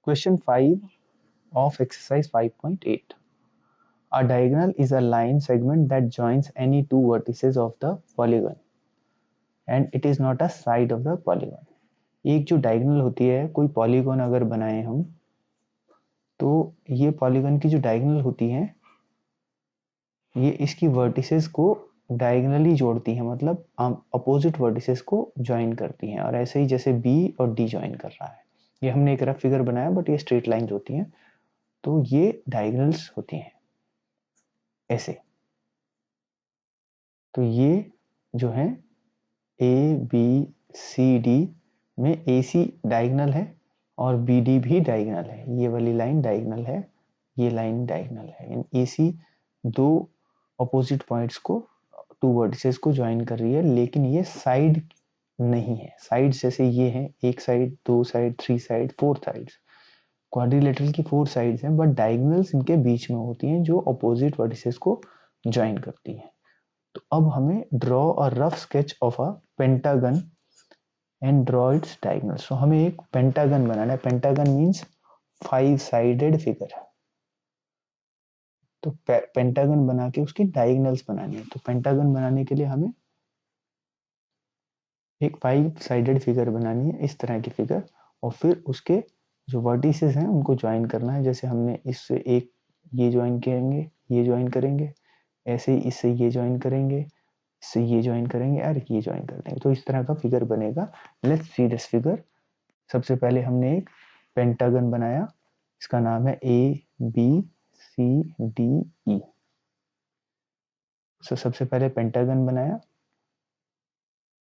Question 5 of exercise 5.8. A diagonal is a line segment that joins any two vertices of the polygon and it is not a side of the polygon. एक जो diagonal होती है, कोई polygon अगर बनाए हम, तो ये पॉलीगॉन की जो डायगोनल होती है ये इसकी वर्टिसेस को डायगोनली जोड़ती है, मतलब अपोजिट वर्टिसेस को ज्वाइन करती हैं। और ऐसे ही जैसे बी और डी ज्वाइन कर रहा है, ये हमने एक रफ फिगर बनाया बट ये स्ट्रेट लाइंस होती हैं, तो ये डायगोनल्स होती हैं ऐसे। तो ये जो है ए बी सी डी में ए सी डायगोनल है और बी डी भी डायगोनल है। ये वाली लाइन डायगोनल है, ये लाइन डायगोनल है। ए सी दो अपोजिट पॉइंट्स को, टू वर्टिसेस को ज्वाइन कर रही है, लेकिन ये साइड नहीं है। साइड जैसे ये है, एक साइड, दो side, three side, four sides, quadrilateral की फोर साइड्स हैं, बट डायगोनल्स इनके बीच में होती हैं जो अपोजिट वर्टिसेस को ज्वाइन करती हैं। तो अब हमें draw a rough sketch of a pentagon and draw its diagonal. So हमें एक पेंटागन बनाना है। Pentagon means 5 sided figure. तो पेंटागन बना के उसकी डायगोनल्स बनानी है। तो पेंटागन बनाने के लिए हमें एक 5 साइडेड फिगर बनानी है, इस तरह की फिगर, और फिर उसके जो वर्टिसेस हैं उनको ज्वाइन करना है। जैसे हमने इससे एक ये ज्वाइन करेंगे, ये ज्वाइन करेंगे, ऐसे ही इससे ये ज्वाइन करेंगे, इससे ये ज्वाइन करेंगे और ये ज्वाइन कर देंगे। तो इस तरह का फिगर बनेगा। Let's see this figure. सबसे पहले हमने एक पेंटागन बनाया, इसका नाम है ए बी सी डी ई। सो सबसे पहले पेंटागन बनाया,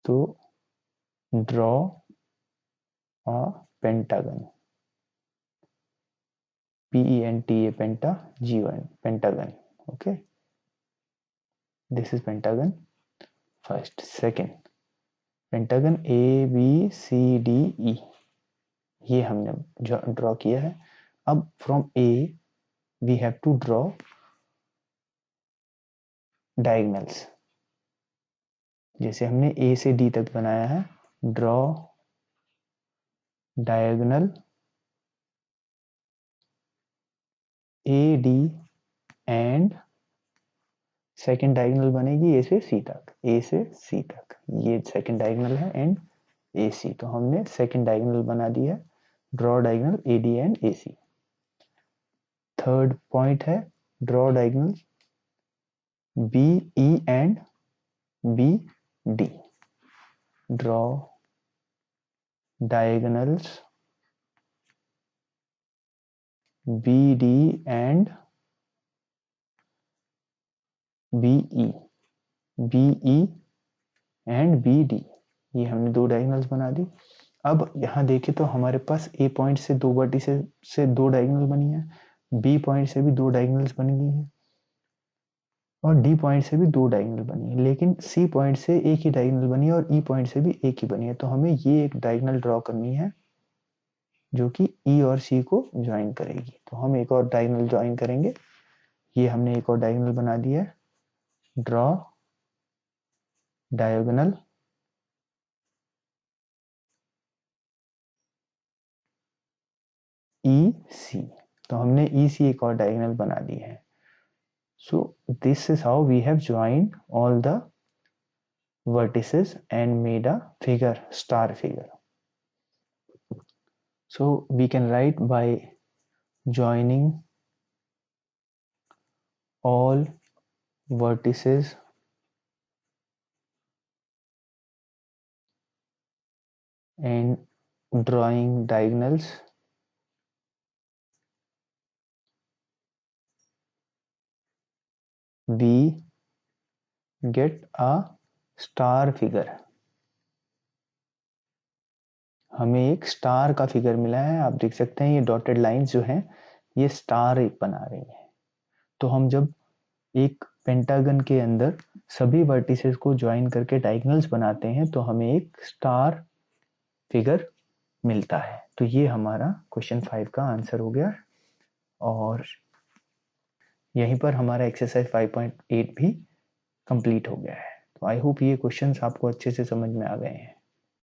तो draw a pentagon, PENTA, penta, G1, pentagon. Okay, this is pentagon first. Second, pentagon A B C D E, ये हमने ड्रॉ किया है। अब from A we have to draw diagonals. जैसे हमने ए से डी तक बनाया है, draw diagonal A D and second diagonal बनेगी ए से सी तक, ए से सी तक, ये सेकेंड डायगोनल है, एंड ए सी। तो हमने सेकेंड डायगोनल बना दिया है, draw diagonal A D and A C. Third point है draw diagonal B E and B D. Draw diagonals BD and BE, BE and BD, ये हमने दो डायगोनल्स बना दी। अब यहाँ देखें तो हमारे पास ए पॉइंट से दो वर्टिसेस से दो डायगोनल बनी है, बी पॉइंट से भी दो डायगोनल्स बनी गई हैं, और डी पॉइंट से भी दो डायगोनल बनी है, लेकिन सी पॉइंट से एक ही डायगोनल बनी है और ई पॉइंट से भी एक ही बनी है। तो हमें ये एक डायगोनल ड्रॉ करनी है जो कि ई और सी को ज्वाइन करेगी। तो हम एक और डायगोनल ज्वाइन करेंगे। ये हमने एक और डायगोनल बना दिया है, ड्रॉ डायगोनल ई सी। तो हमने ई सी एक और डायगोनल बना दी है। So this is how we have joined all the vertices and made a figure, star figure. So we can write by joining all vertices and drawing diagonals, we get a star figure. हमें एक star का figure मिला है। आप देख सकते हैं ये डॉटेड लाइंस जो हैं ये स्टार एक बना रही हैं। तो हम जब एक पेंटागन के अंदर सभी वर्टिसेस को ज्वाइन करके डायगोनल्स बनाते हैं तो हमें एक स्टार फिगर मिलता है। तो ये हमारा क्वेश्चन 5 का आंसर हो गया, और यहीं पर हमारा एक्सरसाइज 5.8 भी कंप्लीट हो गया है। तो आई होप ये क्वेश्चंस आपको अच्छे से समझ में आ गए हैं।